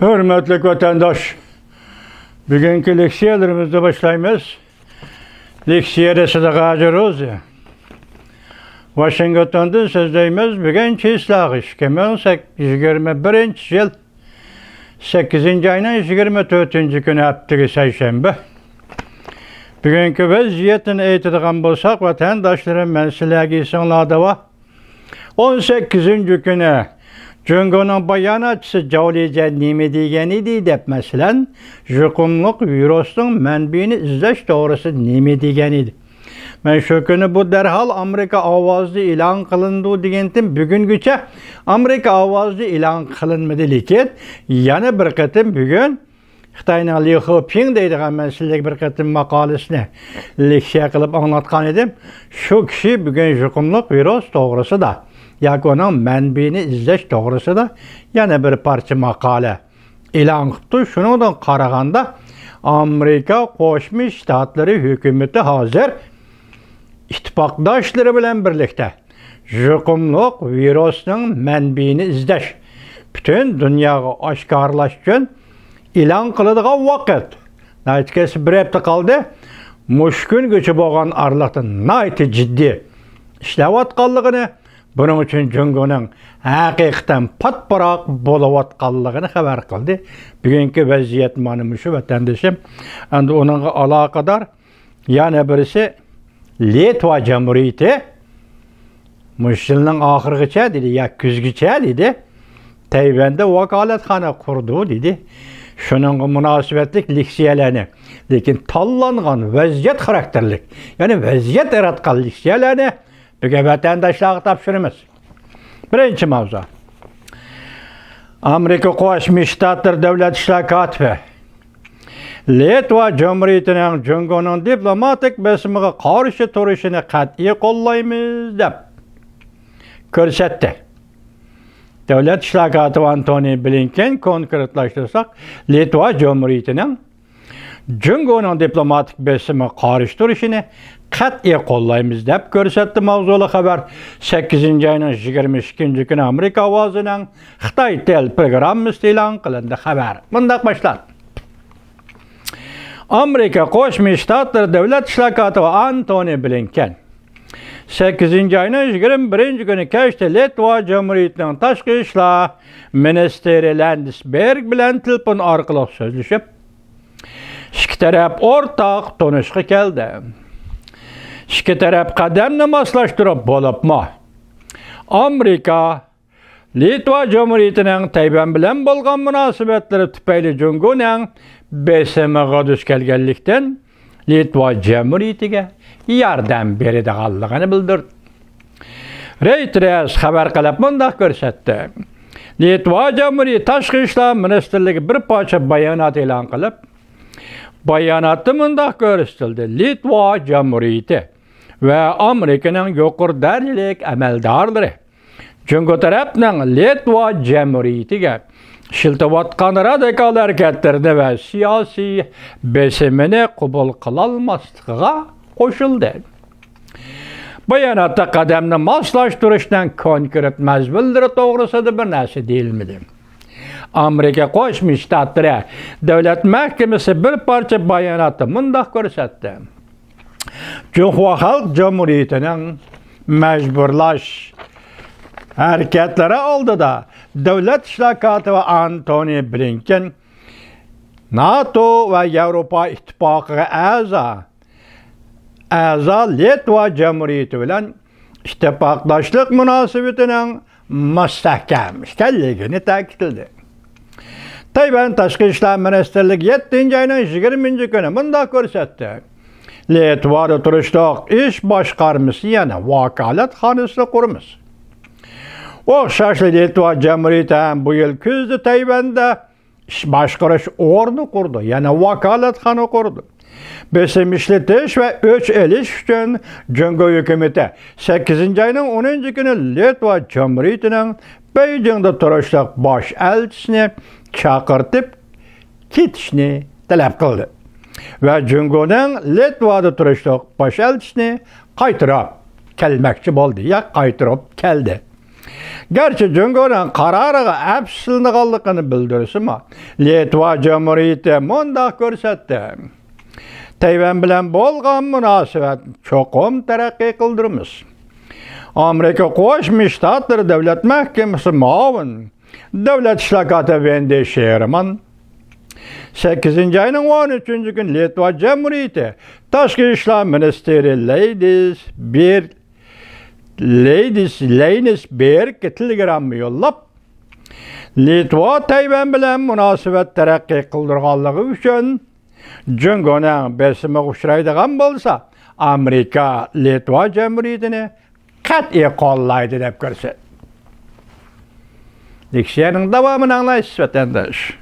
Hürmetli vatandaş, bugünkü leksiyelerimizde başlayımız. Leksiyede size gacırız ya. Washington'dan sözdeyimiz bugünkü islahı 2021 yıl 8. ayının 24. günü haftığı seyşembe. Bugünkü vaziyetini eğitidiğen bolsak vatandaşların mensilegi sonlarda var. 18. günü Cungo'nun bayanatçısı Cavlice nime degeni dep mesela jukumluk virüsün menbiini izleş doğrusu nime degeni. Ben şu günü bu derhal Amerika avazlı ilan kılındı degendim. Bugünküçe Amerika avazlı ilan kılınmadı lekin yana bir kıtım bugün Xitayning Li Hoping deydigan meselelik bir kıtım makalesini leksiya kılıp anlatkan edim. Şu kişi bugün jukumluk virüs doğrusu da yoki onun menbiini izleş doğrusu da yana bir parça makale ilan qıptı. Şundan qaraganda Amerika Qo'shma Shtatlari hükümeti hazır ittifaqdoshları bilan birlikte jukumluk virüsning menbiini izleş bütün dunyoga oshkorlash uchun ilan qiladigan vaqt. Naytkesi bir hafta qoldi. Mushkun gücü bo'lgan araliqda nayti jiddiy ishlayotganligini, bunun için Cungo'nun hakikaten patparak bolavatqanligini xabar qildi. Bugünkü vaziyet manı şu vatandaşım. Endi onunla alakadar yana birisi Litva Cumhuriyeti mush yilning oxirigacha dedi, ya kuzgacha dedi, Tayvanda vakolatxona qurdi dedi. Şununla münasebetlik leksiyalarni, lekin tanlangan vaziyet karakterlik, yani vaziyet yaratgan leksiyalarni bugün vatandaşlarga topshiramiz. Birinchi mavzu. Amerika Qo'shma Shtatlar davlat ishlar kotibi Litva Cumhuriyetining Jungoning diplomatik bosimiga qarshi turishini qat'iy qo'llaymiz deb ko'rsatdi. Davlat ishlar kotibi Antony Blinken konkretlashtirsak, Litva Cumhuriyetining Jungoning diplomatik bosimiga qarshi turishini qat'iy qo'llaymiz deb ko'rsatdi. Mavzuli xabar 8. ayning 22. kuni Amerika ovozining Xitoy tel programmasi e'lon qilindi. Xabar bunday boshlanadi. Amerika Qo'shma Shtatlar davlat ishlar kotibi Antony Blinken 8. ayning 21. kuni kechda Litva Cumhuriyetining tashqi ishlar ministri Landesberg bilan telefon orqali so'zlashib, ikki taraf o'rtaq tunishga keldi. İki taraf qadamni moslashtirib bo'libmi? Amerika Litva Cumhuriyetining Tayvan bilan bo'lgan munosabatlari tufayli Jungoning besimiga duch kelganlikdan Litva Cumhuriyetiga yordam beradiganligini bildirdi. Reuters xabar qilib bunday ko'rsatdi. Litva Cumhuriyeti Tashqi ishlar ministrligi bir parcha bayonot e'lon qilib, bayonotda bunday ko'rsatildi. Litva Cumhuriyeti ve Amerika'nın yuqori darajalik amaldorlari Jungo tarafning Litva Cumhuriyetiga shiltayotgan radikal harakatlarni va siyosiy besimini qabul qilolmasligiga qo'shildi. Bayonotda qadamni moslashtirishdan konkret mazmunlari to'g'risida bir narsa deyilmadi. Amerika Qo'shma Shtatlari davlat mahkamasi bir parcha bayonotda bunday ko'rsatdi. Cumhur Halk Cumhuriyeti'nin mecburlaş hareketleri oldu da Devlet İşler Kotibi Antony Blinken NATO ve Avrupa İttifakı'na a'zo Litva Cumhuriyeti bilan ittifaqdoshlik munosabatinin mustahkam ekanligini ta'kidladi. Tayvan Tashqi ishlar ministrligi 7. ayning 20. kuni bunday ko'rsatdi. Litvada turishliq ish boshqarmasi yana vakolatxonasini quramiz. O'xshashli Litva Cumhuriyeti ham bu yil kuzda Tayvanda ish boshqarish o'rni qurdi, yana vakolatxona qurdi. Besim ishlatish va o'ch elish uchun Jungo hukumati 8. ayning 10. kuni Litva Cumhuriyetining Beijingda turishliq bosh elchisini chaqirtib ketishni talab qildi. Ve Jungo'ning Litvada turishliq bosh elchisini qaytirib kelmoqchi bo'ldi, ya qaytirib keldi. Gerçi Cumhuriyet'in kararı äpsilnigallygyny bildirsima, Litwa Cumhuriyeti mundaq görsetdi. Tayvan bilen bolgan münasebet çokum terakki kıldırmış. Amerika Qoşmuş Ştatları Devlet Mahkemesi muavin Devlet İşlakatı Vendi Şehriman 8. ayının 13. gün Litwa Cumhuriyeti Taşkı İşler Ministeri Ladies bir telegramı yollap Litwa Tayvan bilen münasebet terakki kıldırganlığı üçün Cumhuriyet'in besime uçraydıgan bolsa Amerika Litwa Cumhuriyeti'ni kat'i kollaydı dep görse. Diksiyanın davamını anlayış vatandaş.